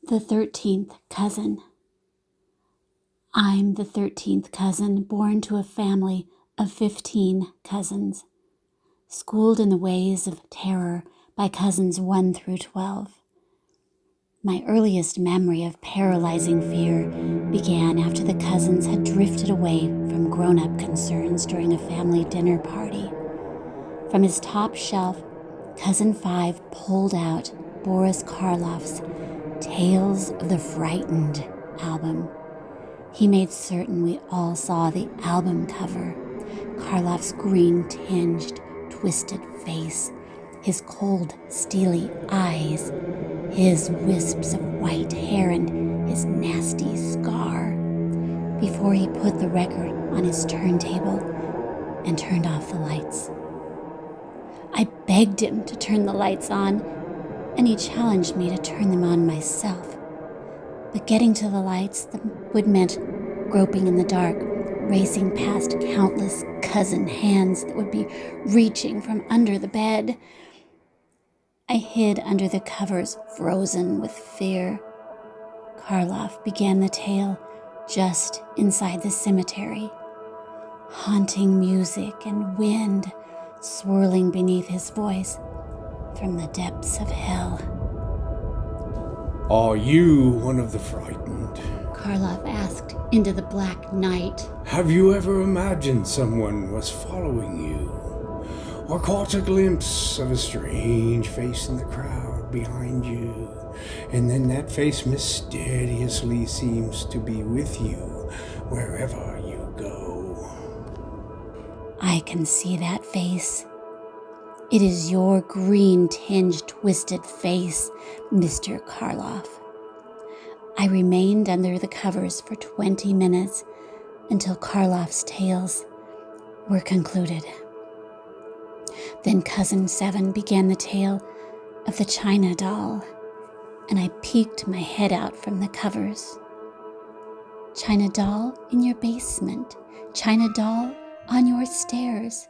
The 13th cousin. I'm the 13th cousin born to a family of 15 cousins, schooled in the ways of terror by cousins 1 through 12. My earliest memory of paralyzing fear began after the cousins had drifted away from grown-up concerns during a family dinner party. From his top shelf, Cousin 5 pulled out Boris Karloff's Tales of the Frightened album. He made certain we all saw the album cover, Karloff's green-tinged, twisted face, his cold, steely eyes, his wisps of white hair, and his nasty scar, before he put the record on his turntable and turned off the lights. I begged him to turn the lights on, and he challenged me to turn them on myself. But getting to the lights would meant groping in the dark, racing past countless cousin hands that would be reaching from under the bed. I hid under the covers, frozen with fear. Karloff began the tale just inside the cemetery. Haunting music and wind swirling beneath his voice from the depths of hell. Are you one of the frightened? Karloff asked into the black night. Have you ever imagined someone was following you? Or caught a glimpse of a strange face in the crowd behind you, and then that face mysteriously seems to be with you wherever you go? I can see that face. It is your green-tinged, twisted face, Mr. Karloff. I remained under the covers for 20 minutes until Karloff's tales were concluded. Then Cousin 7 began the tale of the China doll, and I peeked my head out from the covers. China doll in your basement, China doll on your stairs,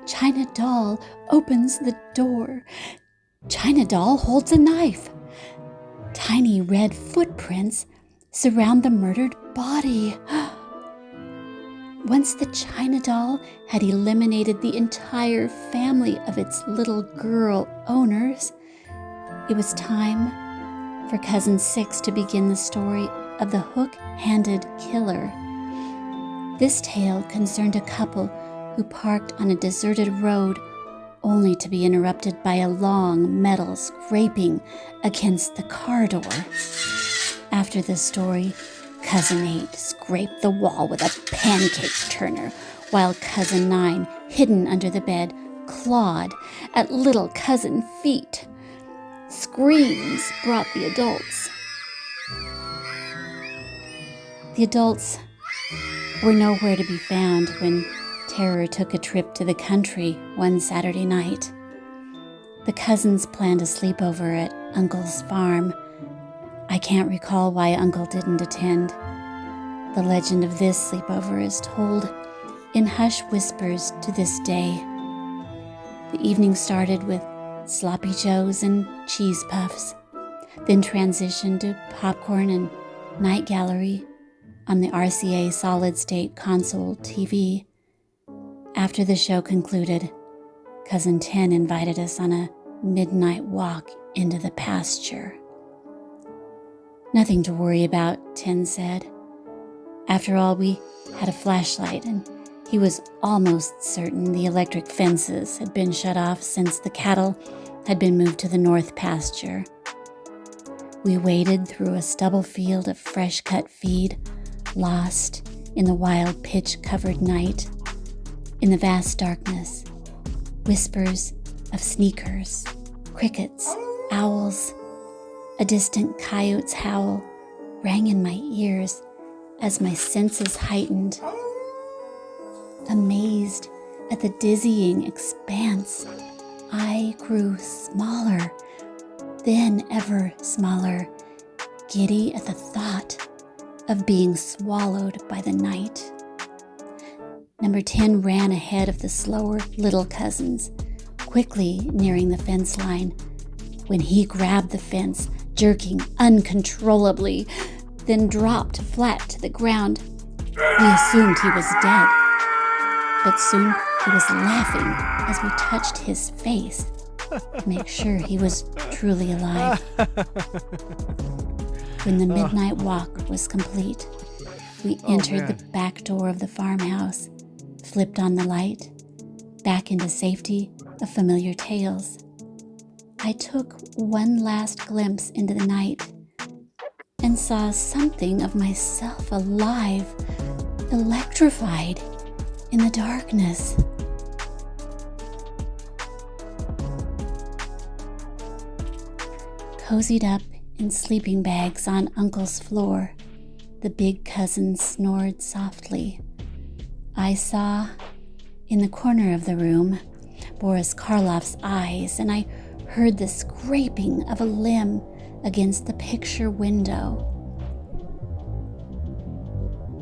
China doll opens the door, China doll holds a knife. Tiny red footprints surround the murdered body. Once the China doll had eliminated the entire family of its little girl owners, it was time for Cousin 6 to begin the story of the hook-handed killer. This tale concerned a couple who parked on a deserted road only to be interrupted by a long metal scraping against the car door. After this story, Cousin 8 scraped the wall with a pancake turner, while Cousin 9, hidden under the bed, clawed at little Cousin feet. Screams brought the adults. The adults were nowhere to be found when terror took a trip to the country one Saturday night. The cousins planned a sleepover at Uncle's farm. I can't recall why Uncle didn't attend. The legend of this sleepover is told in hushed whispers to this day. The evening started with sloppy joes and cheese puffs, then transitioned to popcorn and night gallery on the RCA solid-state console TV. After the show concluded, Cousin 10 invited us on a midnight walk into the pasture. Nothing to worry about, 10 said. After all, we had a flashlight, and he was almost certain the electric fences had been shut off since the cattle had been moved to the north pasture. We waded through a stubble field of fresh-cut feed, lost in the wild pitch-covered night. In the vast darkness, whispers of sneakers, crickets, owls, a distant coyote's howl rang in my ears as my senses heightened. Amazed at the dizzying expanse, I grew smaller, then ever smaller, giddy at the thought of being swallowed by the night. Number 10 ran ahead of the slower little cousins, quickly nearing the fence line. When he grabbed the fence, jerking uncontrollably, then dropped flat to the ground. We assumed he was dead, but soon he was laughing as we touched his face to make sure he was truly alive. When the midnight walk was complete, we entered the back door of the farmhouse, flipped on the light, back into safety of familiar tales. I took one last glimpse into the night and saw something of myself alive, electrified in the darkness. Cozied up in sleeping bags on Uncle's floor, the big cousin snored softly. I saw, in the corner of the room, Boris Karloff's eyes, and I heard the scraping of a limb against the picture window.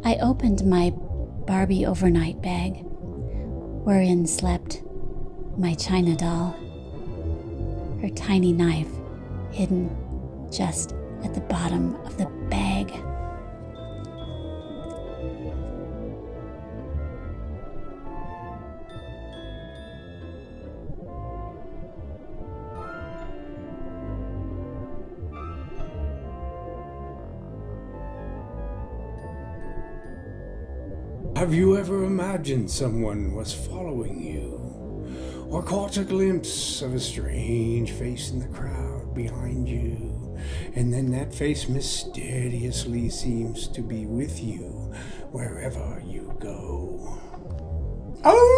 I opened my Barbie overnight bag, wherein slept my China doll, her tiny knife hidden just at the bottom of the bag. Have you ever imagined someone was following you, or caught a glimpse of a strange face in the crowd behind you, and then that face mysteriously seems to be with you wherever you go? Oh!